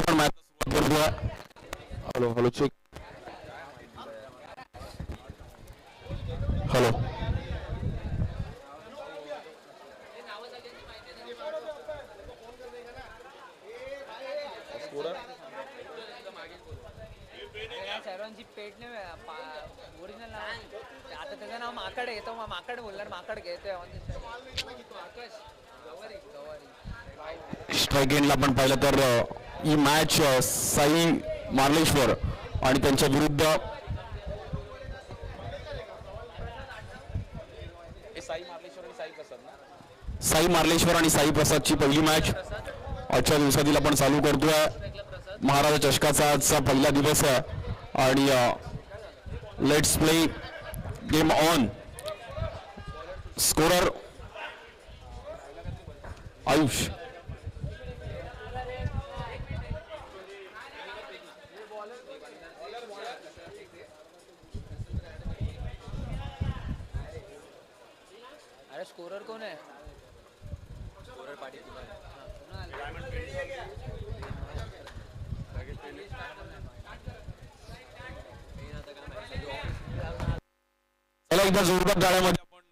आपण मॅच सुरुवात करूया. Hello hello check. हॅलो सर्वांची पेट नाही ओरिजिनल नाव आता त्याचं नाव माकड येतो मग माकड बोलणार माकड घेतोय स्ट्राईक एंडला आपण पाहिलं तर ही मॅच साई मार्लेश्वर आणि त्यांच्या विरुद्ध साई मार्लेश्वर आणि साई प्रसादची पहिली मॅच आजच्या दिवसातील आपण चालू करतोय. महाराजा चषकाचा आजचा पहिला दिवस आहे आणि let's play game on. Scorer Ayush. अरे स्कोरर कोण आहे? स्कोरर पाटील. चला एकदा जोरदार टाळ्यामध्ये आपण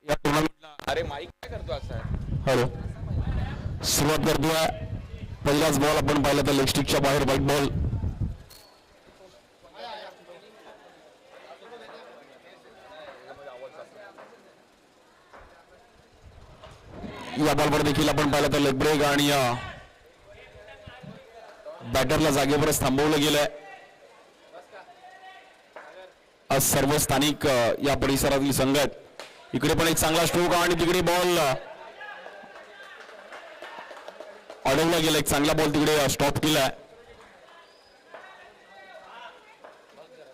या टुर्नामेंटला. अरे माईक काय करतो असं? हॅलो सुरुवात करतोय. पहिलाच बॉल आपण पाहिला तर लेग स्टिकच्या बाहेर व्हाईट बॉल. या बॉलवर देखील आपण पाहिलं तर लेग ब्रेक आणि बॅटरला जागेवरच थांबवलं गेलंय. आज सर्व स्थानिक या परिसरातील संघ आहेत. इकडे पण एक चांगला स्ट्रोक आणि तिकडे बॉल अडवला गेला. एक चांगला बॉल तिकडे स्टॉप केलाय.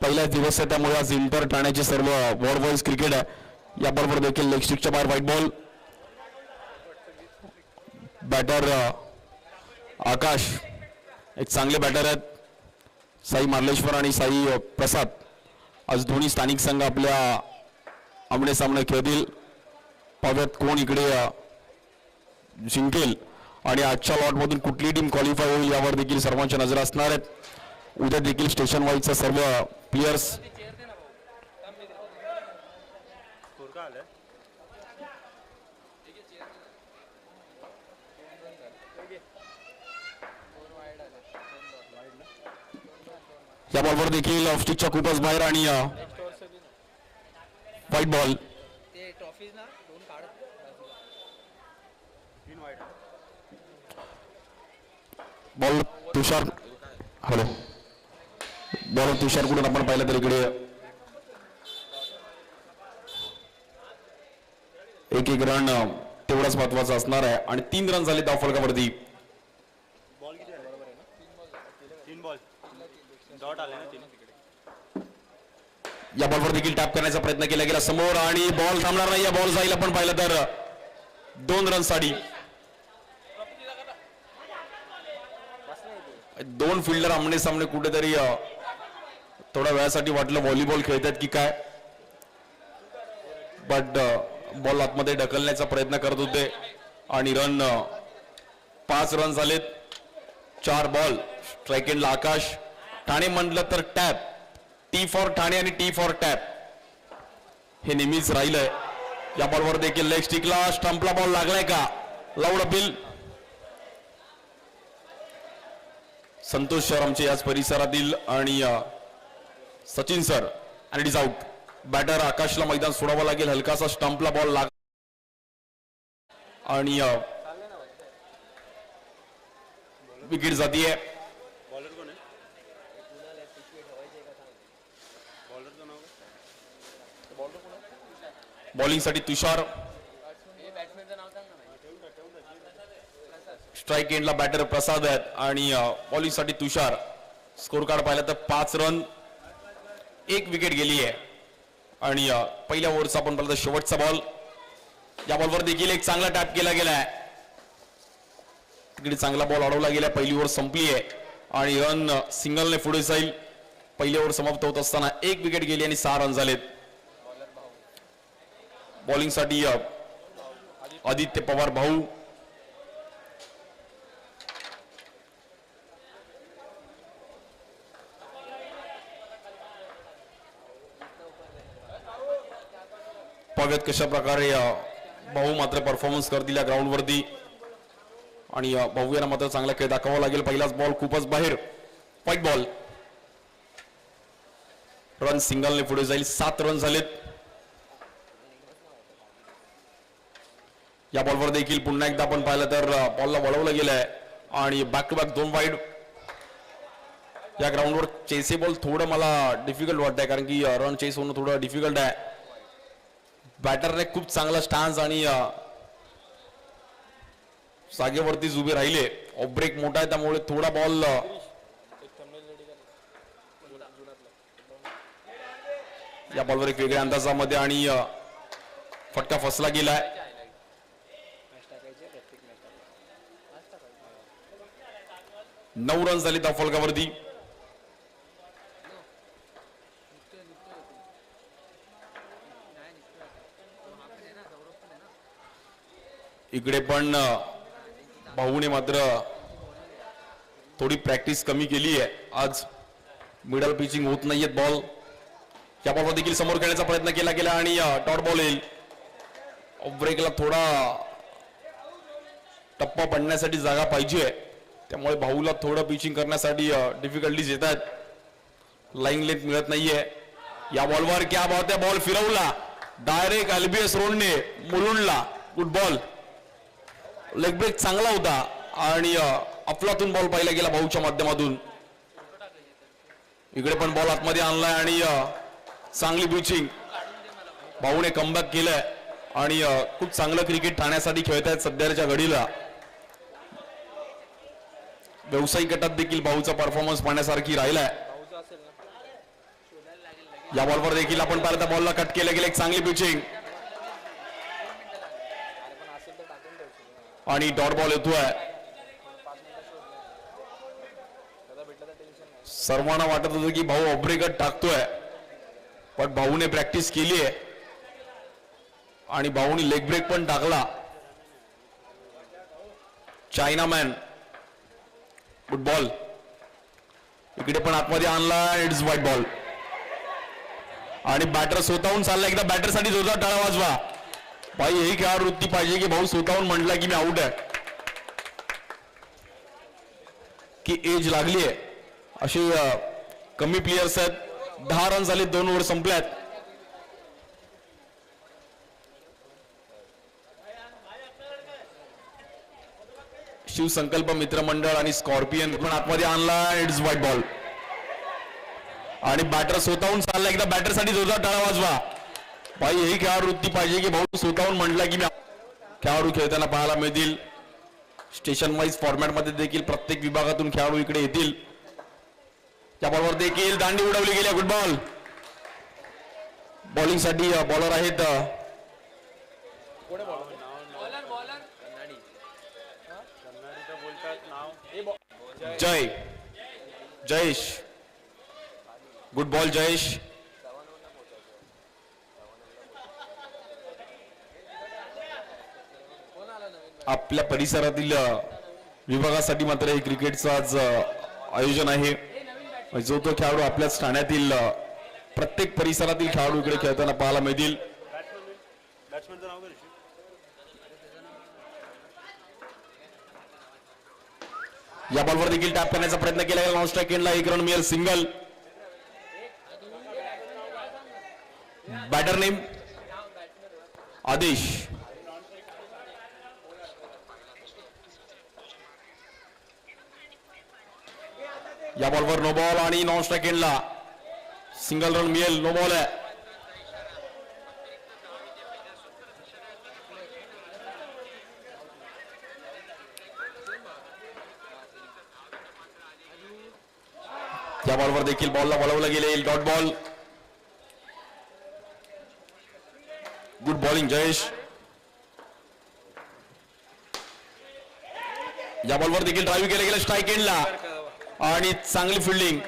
पहिलाच दिवस आहे त्यामुळे आज इंटर ठाण्याचे सर्व वॉर बॉल्स क्रिकेट आहे. या बॉलवर देखील लेग स्टिकच्या बाहेर व्हाईट बॉल. बॅटर आकाश एक चांगले बॅटर आहेत. साई मार्लेश्वर आणि साई प्रसाद आज दोन्ही स्थानिक संघ आपल्या आमने सामने खेळतील. पाहूयात कोण इकडे जिंकेल आणि आजच्या लॉटमधून कुठली टीम क्वालिफाय होईल यावर देखील सर्वांच्या नजर असणार आहेत. उद्या देखील स्टेशन वाईजचा सर्व प्लेयर्स या बॉलवर देखील ऑफ स्टिकच्या खूपच बाहेर आणि व्हाईट बॉल. बॉल तुषार. हॅलो बॉल तुषार कडून आपण पाहिलं तर इकडे एक एक रन तेवढाच महत्वाचा असणार आहे आणि 3 रन झाले धाव फलकावरती. या बॉलवर देखील टॅप करण्याचा प्रयत्न केला गेला समोर आणि बॉल थांबणार नाही. या बॉल जाईल आपण पाहिलं तर 2 रनसाठी. 2 फिल्डर आमने सामने कुठेतरी थोड्या वेळासाठी वाटलं व्हॉलीबॉल खेळतात की काय, बट बॉल आतमध्ये ढकलण्याचा प्रयत्न करत होते आणि रन 5 रन झालेत. 4 बॉल. स्ट्राईक एंडला आकाश. ठाणे म्हटलं तर टॅप. टी फॉर ठाणे आणि टी फॉर टॅप हे नेहमीच राहिलंय. या बॉलवर देखील लेग स्टिकला स्टंपला बॉल लागलाय का? Loud appeal. संतोष सर आमचे याच परिसरातील आणि सचिन सर आणि इट इज आउट. बॅटर आकाशला मैदान सोडावं लागेल. हलकासा स्टंपला बॉल लाग आणि विकेट जातीये. बॉलिंग साठी तुषार. स्ट्राईक एंडला बॅटर प्रसाद आहेत आणि बॉलिंग साठी तुषार. स्कोर कार्ड पाहिलं तर 5 रन 1 विकेट गेली आहे आणि पहिल्या ओव्हरचा आपण पाहिलं तर शेवटचा बॉल. या बॉलवर देखील एक चांगला टॅप केला गेलाय. तिकडे चांगला बॉल अडवला गेला. पहिली ओव्हर संपली आहे आणि रन सिंगलने पुढे जाईल. पहिली ओव्हर समाप्त होत असताना 1 विकेट गेली आणि 6 रन झालेत. बॉलिंग साठी आदित्य पवार भाऊ. पाहावेत कशा प्रकारे भाऊ मात्र परफॉर्मन्स करतील या ग्राउंड वरती आणि भाऊ यांना मात्र चांगला खेळ दाखवावा लागेल. पहिलाच बॉल खूपच बाहेर, व्हाईट बॉल. रन सिंगलने पुढे जाईल. 7 रन झालेत. या बॉलवर देखील पुन्हा एकदा आपण पाहिलं तर बॉलला वळवलं गेलंय आणि बॅक टू बॅक 2 वाईड. या ग्राउंडवर चेसेबल थोडं मला डिफिकल्ट वाटतंय कारण की रन चेस होणं थोडं डिफिकल्ट आहे. बॅटरने खूप चांगला स्टान्स आणि जागेवरतीच उभे राहिले. ऑफ ब्रेक मोठा आहे त्यामुळे थोडा बॉल या बॉलवर एक वेगळ्या अंदाजामध्ये आणि फटका फसला गेलाय. 9 रन झाले त्या फलकावरती. इकडे पण भाऊने मात्र थोडी प्रॅक्टिस कमी केली आहे. आज मिडल पिचिंग होत नाहीयेत बॉल. या बॉलवर देखील समोर खेळण्याचा प्रयत्न केला गेला आणि डॉट बॉल येईल. ऑफ ब्रेकला थोडा टप्पा पडण्यासाठी जागा पाहिजे त्यामुळे भाऊला थोडं पिचिंग करण्यासाठी डिफिकल्टीज येत आहेत. लाईन लेंथ मिळत नाहीये. या बॉलवर क्या बात आहे, बॉल फिरवला डायरेक्ट एलबीएस रोडने मुलुंडला. Good ball. लेग ब्रेक चांगला होता आणि अफलातून बॉल पाहिला गेला भाऊच्या माध्यमातून. इकडे पण बॉल आतमध्ये आणलाय आणि चांगली पिचिंग. भाऊने कमबॅक केलंय आणि खूप चांगलं क्रिकेट ठाण्यासाठी खेळत आहेत सध्याच्या घडीला. व्यावसायिक गटात देखील भाऊचा परफॉर्मन्स पाहण्यासारखी राहिलाय. या बॉलवर देखील आपण पाहिलं तर बॉलला कट केलं गेलं. एक चांगली पिचिंग आणि डॉट बॉल येतोय. सर्वांना वाटत होतं की भाऊ ऑफ ब्रेकच टाकतोय पण भाऊने प्रॅक्टिस केली आहे आणि भाऊने लेग ब्रेक पण टाकला. चायनामॅन. Good ball. इकडे पण आतमध्ये आणला. इट्स व्हाईट बॉल आणि बॅटर स्वतःहून चालला. एकदा बॅटरसाठी जोरदार टाळा वाजवा. भाई ही खेळाडू वृत्ती पाहिजे की भाऊ स्वतःहून म्हटलं की मी आउट आहे की एज लागली आहे. असे कमी प्लेयर्स आहेत. 10 रन झाले. 2 ओव्हर संपल्यात. शिवसंकल्प मित्रमंडळ आणि स्कॉर्पियन पण आतमध्ये आणला. इट्स व्हाईट बॉल आणि बॅटर स्वतःहून चालला. एकदा बॅटरसाठी जोरदार टाळा वाजवा. भाई ही खेळाडू वृत्ती पाहिजे की भाऊ स्वतःहून म्हटलं की मी. खेळाडू खेळताना पाहायला मिळतील. स्टेशन वाईज फॉर्मॅट मध्ये देखील प्रत्येक विभागातून खेळाडू इकडे येतील. त्या बॉलवर देखील दांडी उडवली गेली. Good ball. बॉलिंग साठी बॉलर आहेत जयेश. Good ball Jayesh. आपल्या परिसरातील विभागासाठी मात्र हे क्रिकेटचं आज आयोजन आहे. जो तो खेळाडू आपल्याच ठाण्यातील प्रत्येक परिसरातील खेळाडू इकडे खेळताना पाहायला मिळतील. या बॉलवर देखील टॅप करण्याचा प्रयत्न केला गेला. नॉन स्ट्राइक एंडला 1 रन मिळेल. सिंगल. बॅटर नेम आदेश. या बॉलवर नो बॉल आणि नॉन स्ट्राइक एंडला सिंगल रन मिळेल. नो बॉल आहे. या बॉलवर देखील बॉलला वळवलं गेले. Dot ball. Good bowling Jayesh. या बॉलवर देखील ड्राईव्ह केलं गेलं स्ट्राइक एंडला आणि चांगली फिल्डिंग.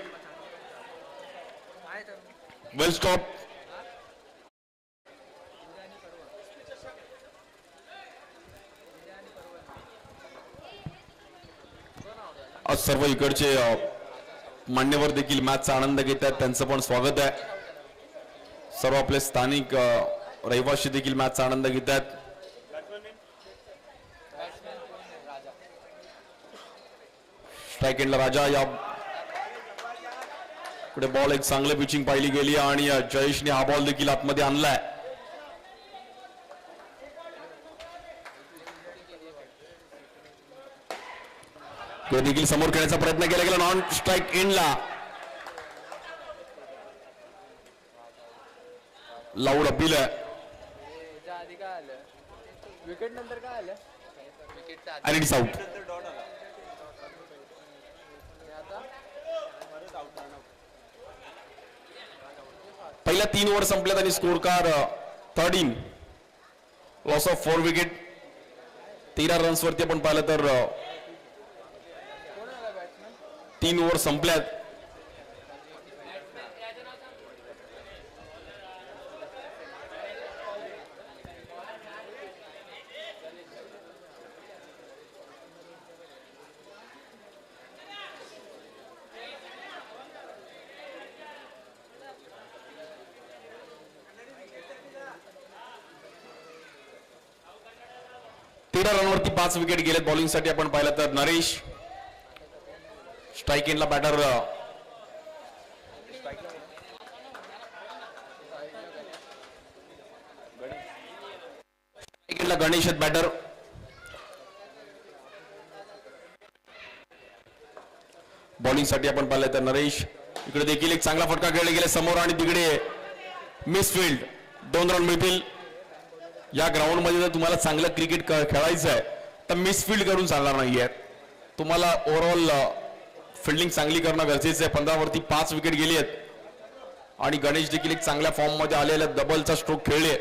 वेल स्टॉप. आज सर्व इकडचे मान्यवर देखील मॅचचा आनंद घेतात. त्यांचं पण स्वागत आहे. सर्व आपले स्थानिक रहिवाशी देखील मॅचचा आनंद घेत आहेत. स्ट्राईक एंडला राजा. या पुढे बॉल एक चांगलं पिचिंग पाहिली गेली आणि जयेशने हा बॉल देखील आतमध्ये आणलाय. तो देखील समोर खेळण्याचा प्रयत्न केला गेला नॉन स्ट्राईक एंडला. लाऊड अपील आहे. आधी काय आलं विकेट नंतर काय आलं आणि इट्स आउट. पहिल्या 3 ओव्हर संपल्यात आणि score card 13. Loss of 4 wicket. 13 runs वरती आपण पाहिलं तर 3 ओव्हर संपल्यात. रनवरती 5 विकेट गेलेत. बॉलिंग साठी आपण पाहिलं तर नरेश. स्ट्राईक एंडला बॅटर गणेश आहेत बॅटर. बॉलिंग साठी आपण पाहिलं तर नरेश. इकडे देखील एक चांगला फटका खेळला गेला समोर आणि तिकडे मिसफिल्ड. 2 रन मिळतील. या ग्राउंड मध्ये जर तुम्हाला चांगलं क्रिकेट खेळायचं आहे तर मिसफिल्ड करून चालणार नाहीये. तुम्हाला ओव्हरऑल फिल्डिंग चांगली करणं गरजेचं आहे. 15 वरती 5 विकेट गेली आहेत आणि गणेश देखील एक चांगल्या फॉर्म मध्ये आलेल्या डबलचा स्ट्रोक खेळले.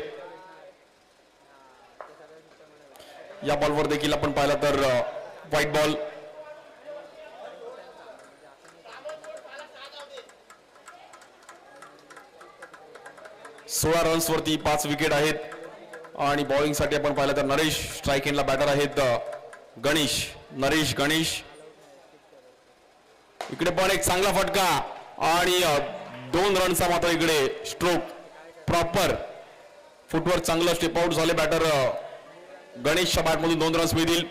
या बॉलवर देखील आपण पाहिलं तर व्हाईट बॉल. सोळा रन्स वरती 5 विकेट आहेत आणि बॉलिंग साठी आपण पाहिलं तर नरेश. स्ट्राईक एंडला बॅटर आहेत गणेश. नरेश गणेश. इकडे पण एक चांगला फटका आणि 2 रनचा मात्र इकडे स्ट्रोक. प्रॉपर फुटवर चांगलं स्टेप आउट झाले बॅटर गणेशच्या बॅटमधून 2 रन्स मिळतील.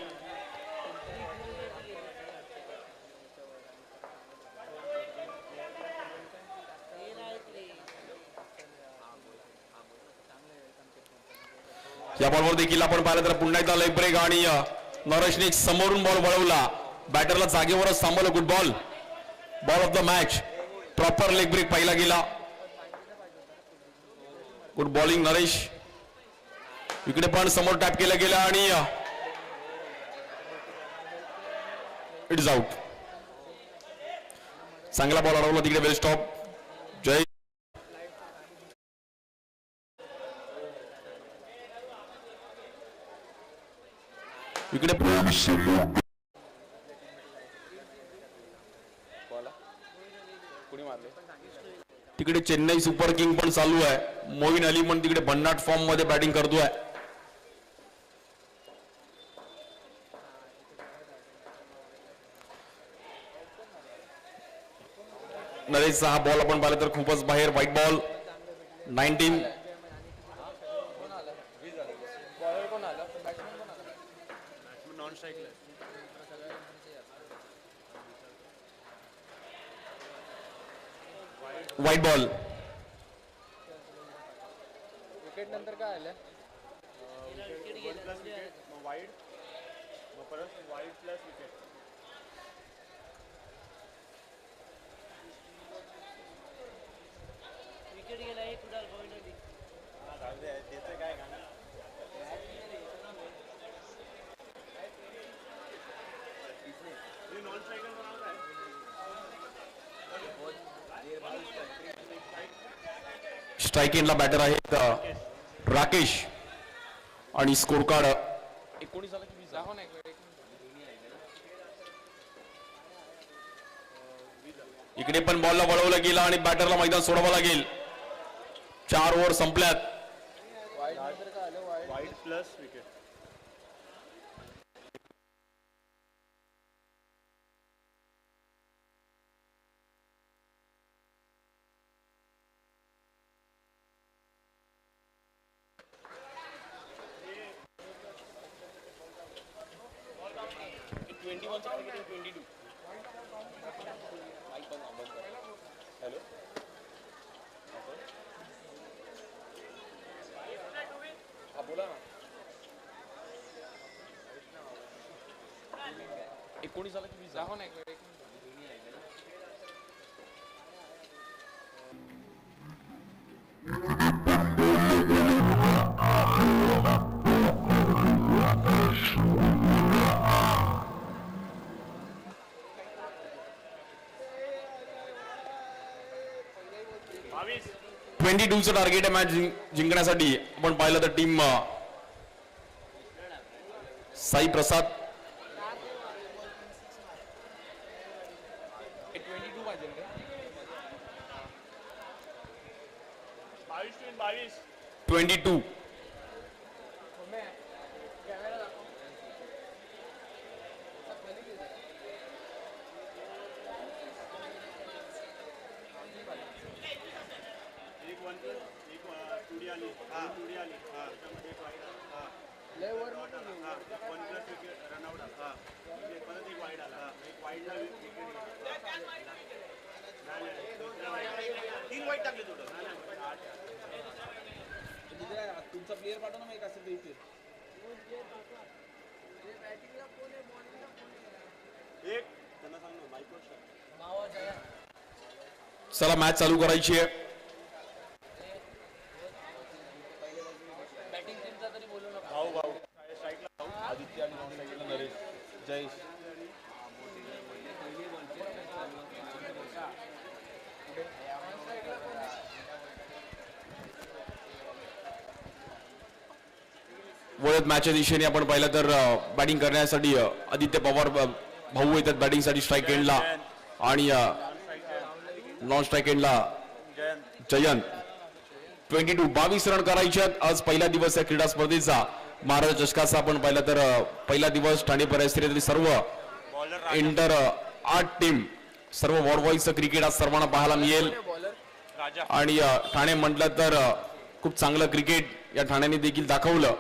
या बॉलवर देखील आपण पाहिलं तर पुन्हा एकदा लेग ब्रेक आणि नरेशने समोरून बॉल वळवला. बॅटरला जागेवरच थांबवलं. Good ball. Ball of the match. Proper leg break पाहिला गेला. Good bowling Naresh. इकडे पण समोर टॅप केलं गेलं आणि इट इज आउट. चांगला बॉल अडवला तिकडे. Well stop. जय. इकडे तिकडे चेन्नई सुपर किंग पण चालू आहे. मोईन अली पण तिकडे भन्नाट फॉर्म मध्ये बॅटिंग करतोय. नरेशचा हा बॉल आपण पाहिलं तर खूपच बाहेर. White ball. 19. White ball. Wicket नंतर काय आलं विकेट गेला एक कुडाल स्ट्राईक एंडला बॅटर आहेत राकेश आणि स्कोर कार्ड 19 झाला की 20. इकडे पण बॉलला वळवलं गेलं आणि बॅटरला मैदान सोडावं लागेल. 4 ओव्हर संपल्यात. Wide plus wicket. 22चं टार्गेट आहे मॅच जिंकण्यासाठी. आपण पाहिलं तर team Sai Prasad, twenty two तुमचा प्लेअर पाठव ना, एक असेल तर इथे. चला मॅच चालू करायची आहे. वळत मॅचच्या दिशेने आपण पाहिलं तर बॅटिंग करण्यासाठी आदित्य पवार भाऊ येतात बॅटिंगसाठी स्ट्राईक एंडला, आणि नॉन स्ट्राईक एंडला जयंत. 22 रन करायचे आहेत. आज पहिला दिवस आहे क्रीडा स्पर्धेचा, महाराज चषकाचा. आपण पाहिलं तर पहिला दिवस ठाणे परिसरातील सर्व इंटर 8 टीम, सर्व वॉर्ड वाईजचं क्रिकेट आज सर्वांना पाहायला मिळेल. आणि ठाणे म्हटलं तर खूप चांगलं क्रिकेट या ठाण्याने देखील दाखवलं.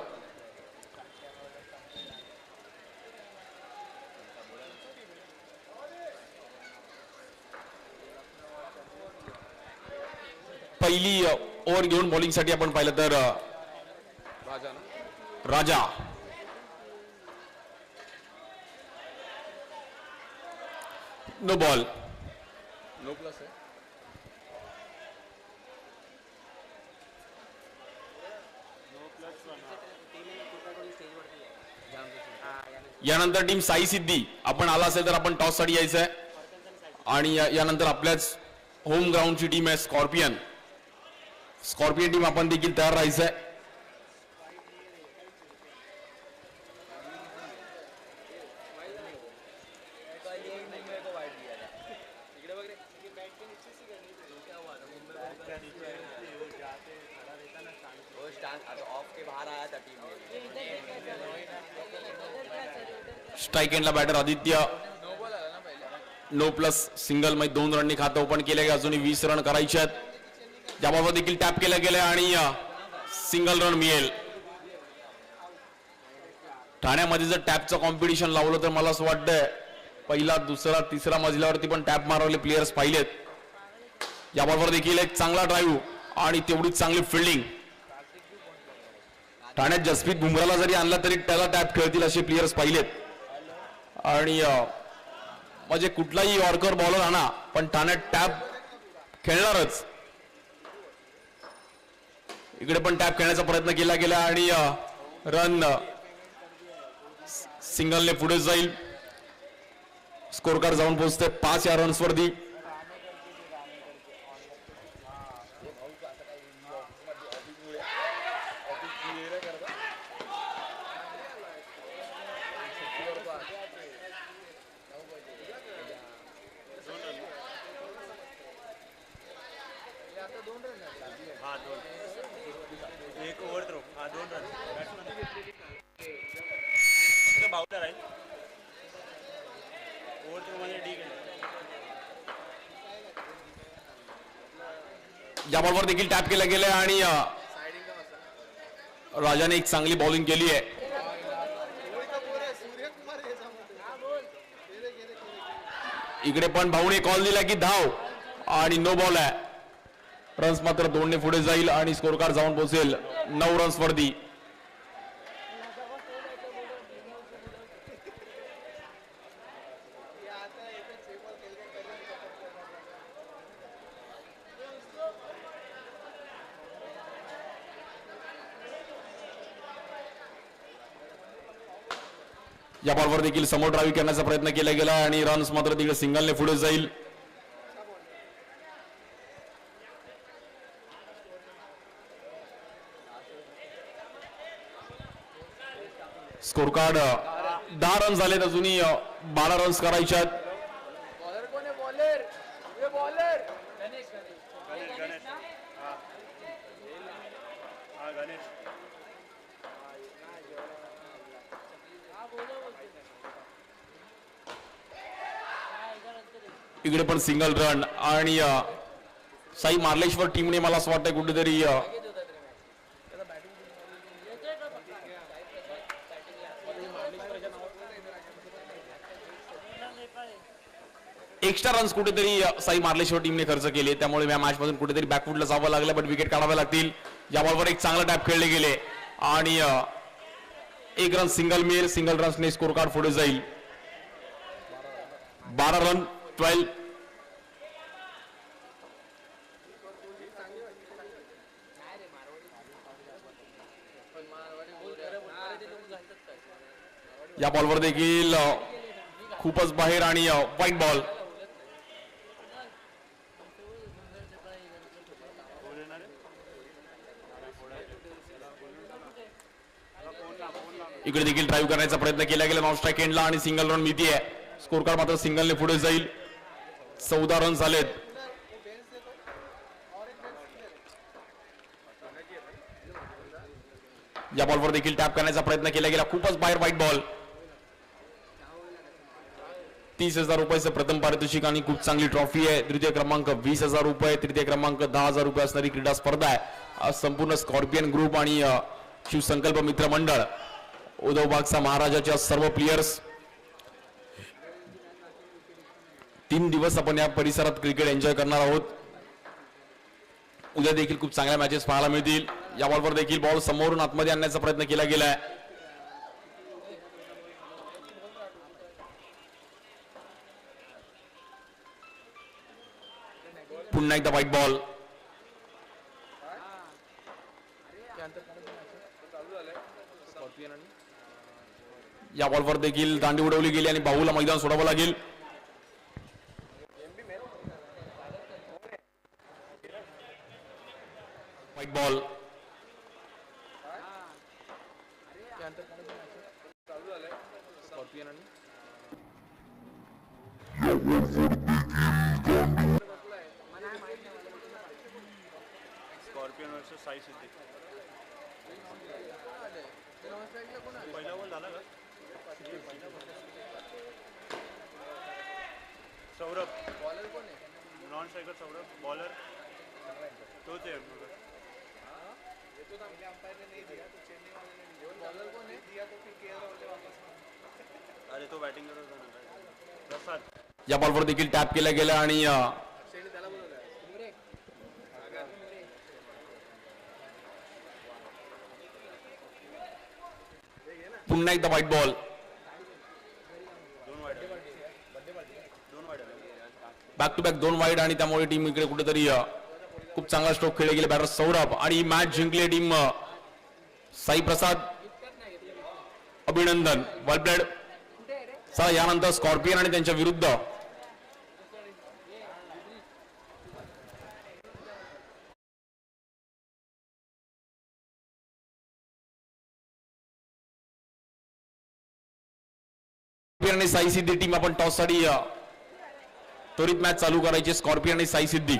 पहिली ओव्हर घेऊन बॉलिंगसाठी आपण पाहिलं तर राजा, नो बॉल, नो प्लस आहे. यानंतर टीम साई सिद्धी. आपण आला असेल तर आपण टॉस साठी यायचं आहे. आणि यानंतर आपल्याच होम ग्राउंडची टीम आहे स्कॉर्पियन. स्कॉर्पियन टीम आपण देखील तयार राहायचं आहे. स्ट्राईक एंडला batter Aditya, no plus single मध्ये 2 रननी खातं ओपन केले. अजूनही 20 रन करायचे आहेत. याबाबत देखील टॅप केलं गेलं आणि सिंगल रन मिळेल. ठाण्यामध्ये जर टॅपचं कॉम्पिटिशन लावलं तर मला असं वाटतंय पहिला, दुसरा, तिसरा मजल्यावरती पण टॅप मारवले प्लेयर्स पाहिलेत. याबरोबर देखील एक चांगला ड्राईव्ह आणि तेवढीच चांगली फिल्डिंग. ठाण्यात जसप्रीत बुमराला जरी आणला तरी त्याला टॅप खेळतील असे प्लेयर्स पाहिलेत. आणि म्हणजे कुठलाही यॉर्कर बॉलर आणा पण ठाण्यात टॅप खेळणारच. इकडे पण टॅप खेळण्याचा प्रयत्न केला गेला आणि रन सिंगलने पुढे जाईल. स्कोर कार्ड जाऊन पोहोचते 5 या रन्स वरती. एक ओव्हर थ्रो, 2 रन बाउंडर आहे. ओव्हर थ्रो मध्ये ठीक आहे. याबरोबर देखील टॅप केलं गेलं आणि राजाने एक चांगली बॉलिंग केली आहे. इकडे पण भाऊने कॉल दिला की धाव आणि नो बॉल आहे. रन्स मात्र 2 ने पुढे जाईल आणि स्कोर कार्ड जाऊन पोहोचेल 9 रन्स वरती. या बॉलवर देखील समोर ड्राईव्ह करण्याचा प्रयत्न केला गेला आणि रन्स मात्र तिकडे सिंगलने पुढे जाईल. स्कोर कार्ड 10 रन झालेत. अजूनही 12 रन्स करायचे आहेत. बॉलर कोण आहे बॉलर ये बॉलर गणेश गणेश हा गणेश इकडे पण सिंगल रन आणि साई मार्लेश्वर टीमने मला असं वाटतं कुठेतरी एक्स्ट्रा रन्स कुठेतरी साई मार्लेश्वर टीमने खर्च केले. त्यामुळे या मॅच मधून कुठेतरी बॅकफुटला जावं लागलं. बट विकेट काढावे लागतील. या बॉलवर एक चांगला टॅप खेळले गेले आणि 1 रन सिंगल मिळेल. सिंगल रन्सने स्कोर कार्ड पुढे जाईल. 12 रन 12. या बॉलवर देखील खूपच बाहेर आणि व्हाईट बॉल. इकडे देखील ड्राईव्ह करण्याचा प्रयत्न केला गेला नॉन स्ट्राईक एंडला आणि सिंगल रन मिळतीये. स्कोर कार्ड मात्र सिंगलने पुढे जाईल. 14 रन झालेत. या बॉलवर देखील टॅप करण्याचा प्रयत्न केला गेला. खूपच बाहेर व्हाईट बॉल. 30,000 रुपयाचं प्रथम पारितोषिक आणि खूप चांगली ट्रॉफी आहे. द्वितीय क्रमांक 20,000 रुपये, तृतीय क्रमांक 10,000 रुपये असणारी क्रीडा स्पर्धा आहे. आज संपूर्ण स्कॉर्पियन ग्रुप आणि शिवसंकल्प मित्र मंडळ उद्धव बागचा महाराजाच्या सर्व प्लेयर्स 3 दिवस आपण या परिसरात क्रिकेट एन्जॉय करणार आहोत. उद्या देखील खूप चांगल्या मॅचेस पाहायला मिळतील. या बॉलवर देखील बॉल समोरून आतमध्ये आणण्याचा प्रयत्न केला गेलाय. पुन्हा एकदा व्हाईट बॉल. या बॉलवर देखील दांडी उडवली गेली आणि बाहूला मैदान सोडावं लागेल. White ball. Scorpion versus Sai Siddhi. पहिला बॉल झाला का? सौरभ बॉलर कोण आहे? Non striker Saurabh. बॉलर तोच आहे. अरे तो बॅटिंग करत होता. प्रसाद. या बॉलवर देखील टॅप केला गेला आणि पुन्हा एकदा wide ball. Back to back 2 wide आणि त्यामुळे टीम इकडे कुठेतरी खूप चांगला स्ट्रोक खेळले गेले बॅटर सौरभ आणि मॅच जिंकली टीम साई प्रसाद. अभिनंदन. वेल प्लेड. चला यानंतर स्कॉर्पियन आणि त्यांच्या विरुद्ध आणि साई सिद्धी टीम आपण टॉस साठी त्वरित मॅच चालू करायची. स्कॉर्पियन आणि साई सिद्धी